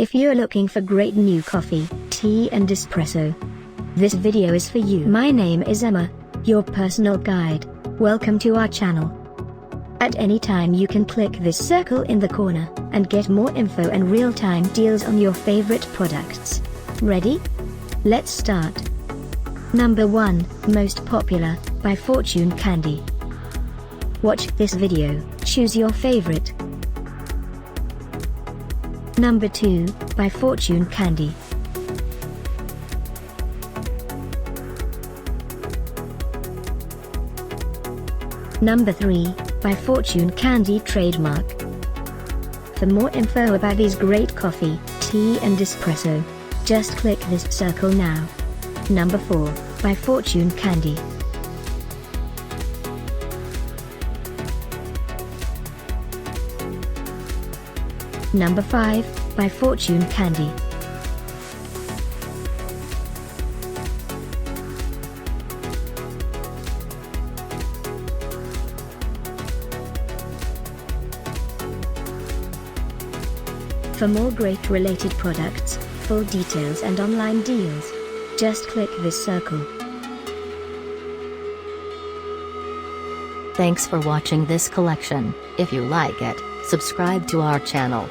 If you're looking for great new coffee, tea and espresso, this video is for you. My name is Emma, your personal guide. Welcome to our channel. At any time you can click this circle in the corner, and get more info and real-time deals on your favorite products. Ready? Let's start. Number 1, Most Popular, by Fortune Candy. Watch this video, choose your favorite. Number 2, by Fortune Candy. Number 3, by Fortune Candy Trademark. For more info about these great coffee, tea and espresso, just click this circle now. Number 4, by Fortune Candy. Number 5, by Fortune Candy. For more great related products, full details and online deals, just click this circle. Thanks for watching this collection. If you like it, subscribe to our channel.